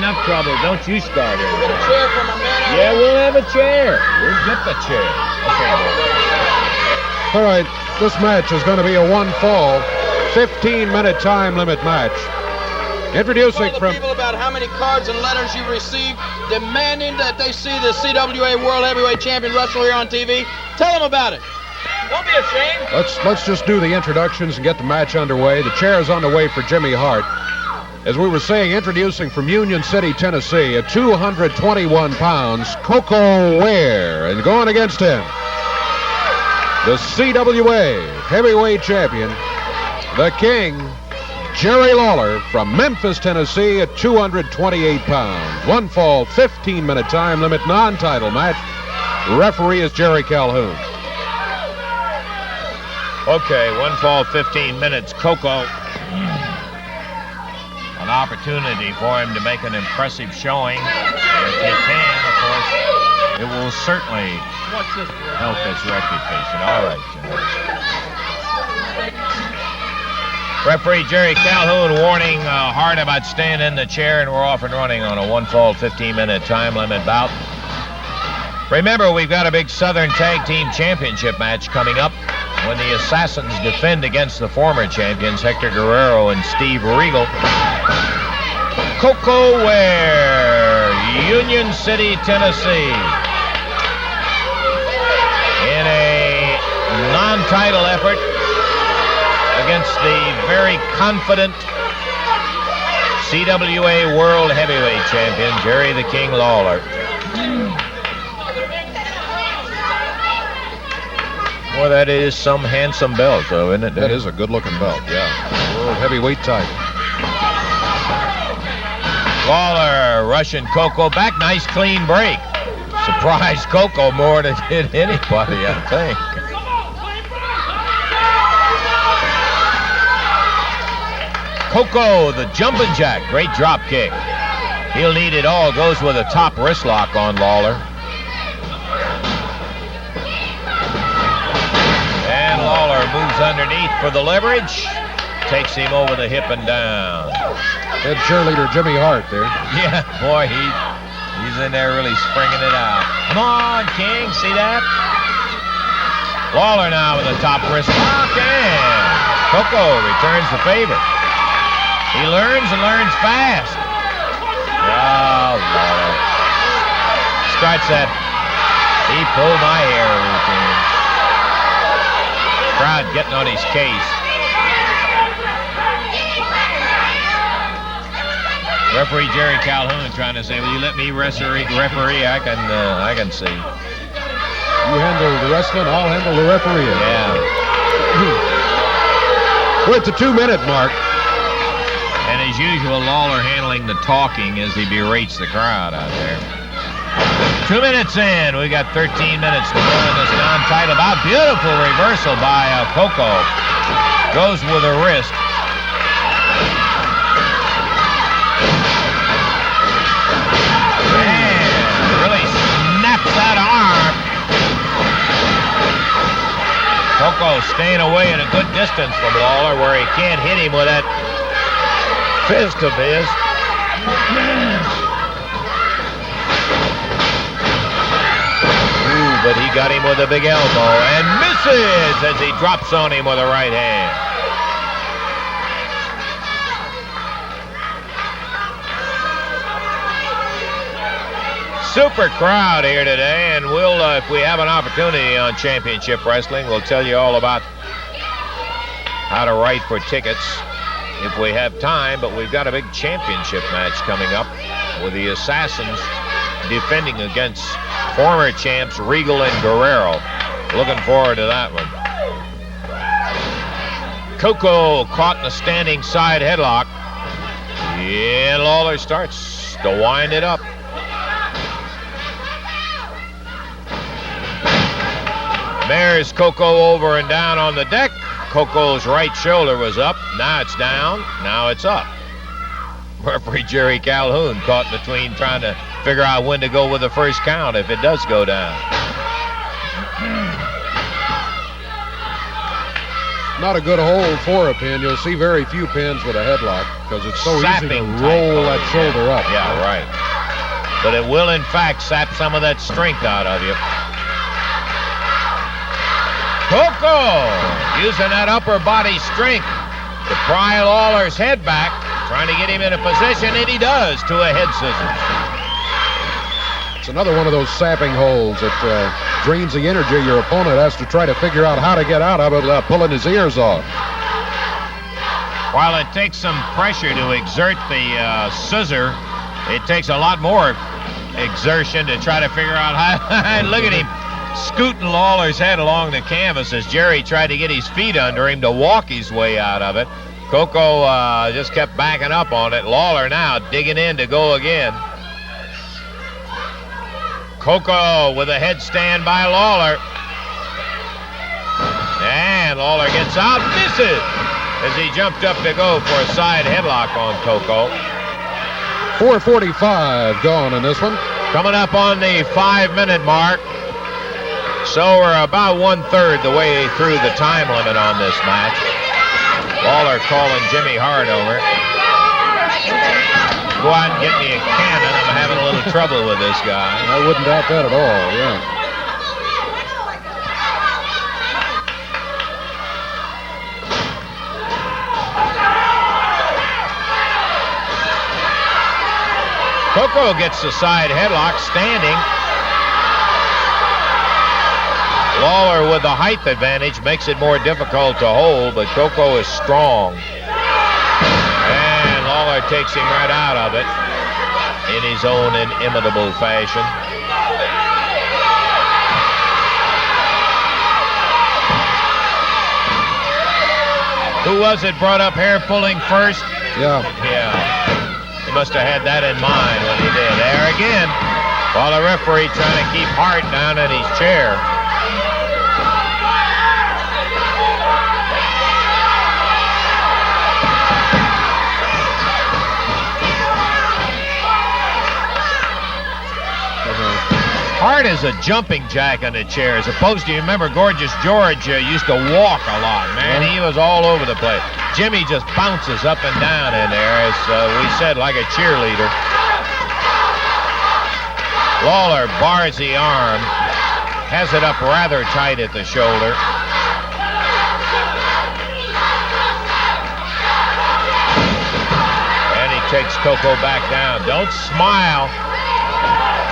enough trouble. Don't you start it. Get a chair for my man. Yeah, we'll have a chair. We'll get the chair. Okay. All right, this match is going to be a one-fall, 15-minute time limit match. Introducing Tell the from... people about how many cards and letters you've received demanding that they see the CWA World Heavyweight Champion wrestler here on TV. Tell them about it. Don't be ashamed. Let's just do the introductions and get the match underway. The chair is on the way for Jimmy Hart. As we were saying, introducing from Union City, Tennessee, at 221 pounds, Koko Ware. And going against him, the CWA Heavyweight Champion, the King, Jerry Lawler from Memphis, Tennessee at 228 pounds. One fall, 15-minute time limit, non-title match. Referee is Jerry Calhoun. Okay, one fall, 15 minutes. Koko. An opportunity for him to make an impressive showing. If he can, of course, it will certainly help his reputation. All right, Jim. Referee Jerry Calhoun warning Hart about staying in the chair, and we're off and running on a one fall, 15-minute time limit bout. Remember, we've got a big Southern Tag Team Championship match coming up when the Assassins defend against the former champions, Hector Guerrero and Steve Regal. Koko Ware, Union City, Tennessee. In a non-title effort against the very confident CWA World Heavyweight Champion, Jerry the King Lawler. Well, that is some handsome belt, though, isn't it? That is a good-looking belt, yeah. World Heavyweight title. Lawler rushing Koko back. Nice clean break. Surprised Koko more than it did anybody, I think. Koko, the jumping jack. Great drop kick. He'll need it all. Goes with a top wrist lock on Lawler. And Lawler moves underneath for the leverage. Takes him over the hip and down. Head cheerleader Jimmy Hart there. Yeah, boy, he's in there really springing it out. Come on, King, see that? Lawler now with a top wrist lock, and Koko returns the favor. He learns and learns fast. Oh, Lawler. Starts that he pulled my hair routine. Crowd getting on his case. Referee Jerry Calhoun trying to say, "Will you let me referee? I can see." You handle the wrestling, I'll handle the referee. Yeah. We're at the 2-minute mark. And as usual, Lawler handling the talking as he berates the crowd out there. 2 minutes in, we got 13 minutes to go in this non-title bout. Beautiful reversal by Koko. Goes with a wrist. That arm. Koko staying away at a good distance from Lawler where he can't hit him with that fist of his. Ooh, but he got him with a big elbow and misses as he drops on him with a right hand. Super crowd here today, and we'll, if we have an opportunity on Championship Wrestling, we'll tell you all about how to write for tickets if we have time, but we've got a big championship match coming up with the Assassins defending against former champs Regal and Guerrero. Looking forward to that one. Koko caught in a standing side headlock. Yeah, Lawler starts to wind it up. There's Koko over and down on the deck. Koko's right shoulder was up. Now it's down. Now it's up. Referee Jerry Calhoun caught between trying to figure out when to go with the first count if it does go down. Not a good hold for a pin. You'll see very few pins with a headlock because it's so easy to Sapping roll type that shoulder up. Yeah, right. But it will, in fact, sap some of that strength out of you. Koko using that upper body strength to pry Lawler's head back, trying to get him in a position, and he does to a head scissors. It's another one of those sapping holds that drains the energy your opponent has to try to figure out how to get out of it without pulling his ears off. While it takes some pressure to exert the scissor, it takes a lot more exertion to try to figure out how. Look at him scooting Lawler's head along the canvas as Jerry tried to get his feet under him to walk his way out of it. Koko just kept backing up on it. Lawler now digging in to go again. Koko with a headstand by Lawler. And Lawler gets out, misses as he jumped up to go for a side headlock on Koko. 4:45 gone in this one. Coming up on the 5-minute mark. So we're about 1/3 the way through the time limit on this match. Lawler calling Jimmy Hart over. Go out and get me a cannon. I'm having a little trouble with this guy. I wouldn't doubt that at all, yeah. Koko gets the side headlock standing. Lawler with the height advantage makes it more difficult to hold, but Koko is strong. And Lawler takes him right out of it in his own inimitable fashion. Who was it brought up hair pulling first? Yeah. He must have had that in mind when he did. There again, while the referee trying to keep Hart down in his chair. Hart is a jumping jack on the chair, as opposed to, you remember, Gorgeous George used to walk a lot, man. He was all over the place. Jimmy just bounces up and down in there, as we said, like a cheerleader. Lawler bars the arm, has it up rather tight at the shoulder. And he takes Koko back down. Don't smile.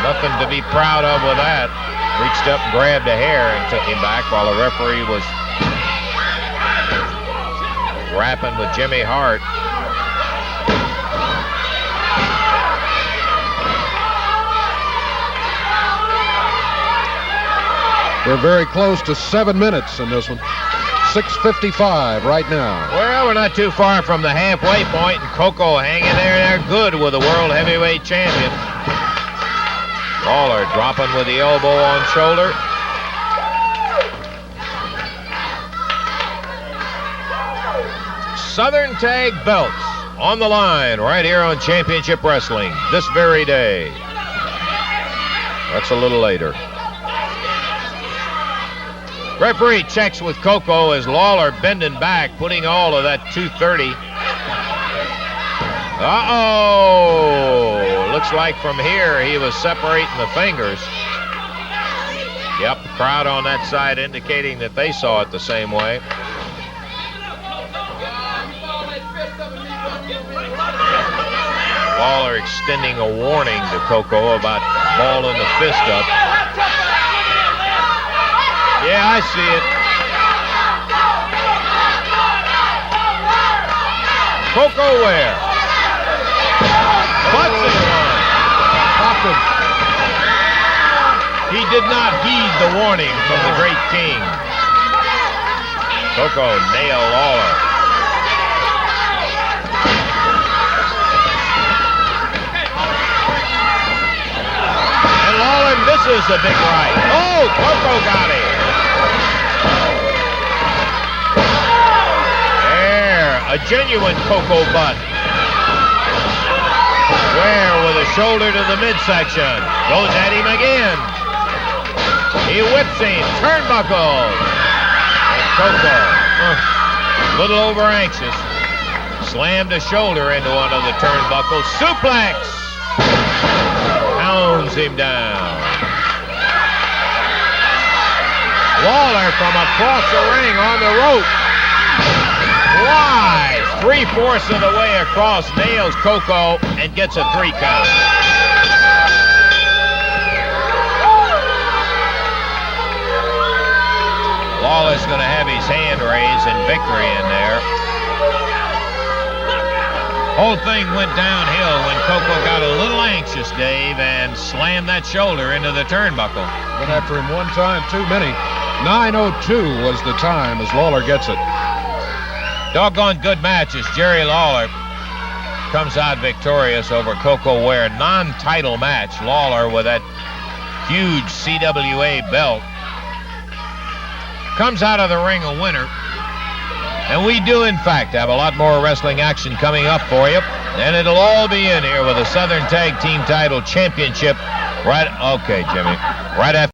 Nothing to be proud of with that. Reached up and grabbed a hair and took him back while the referee was rapping with Jimmy Hart. We're very close to 7 minutes in this one. 6:55 right now. Well, we're not too far from the halfway point, and Koko hanging there good with the World Heavyweight Champion. Lawler dropping with the elbow on shoulder. Southern Tag belts on the line right here on Championship Wrestling this very day. That's a little later. Referee checks with Koko as Lawler bending back, putting all of that 230. Uh-oh! Looks like from here he was separating the fingers. Yep, the crowd on that side indicating that they saw it the same way. Lawler extending a warning to Koko about balling the fist up. Yeah, I see it. Koko Ware. Butts one. Popped him. He did not heed the warning from the great king. Koko nailed Lawler. And Lawler misses the big right. Oh, Koko got him. There, a genuine Koko butt. Ware with a shoulder to the midsection. Goes at him again. He whips him. Turnbuckle. And Koko little over anxious. Slammed a shoulder into one of the turnbuckles. Suplex! Pounds him down. Lawler from across the ring on the rope. Flies 3/4 of the way across, nails Koko, and gets a 3 count. Lawler's going to have his hand raised in victory in there. Whole thing went downhill when Koko got a little anxious, Dave, and slammed that shoulder into the turnbuckle. Went after him one time too many. 9:02 was the time as Lawler gets it. Doggone good match as Jerry Lawler comes out victorious over Koko Ware. Non-title match. Lawler with that huge CWA belt comes out of the ring a winner. And we do, in fact, have a lot more wrestling action coming up for you. And it'll all be in here with the Southern Tag Team Title Championship right after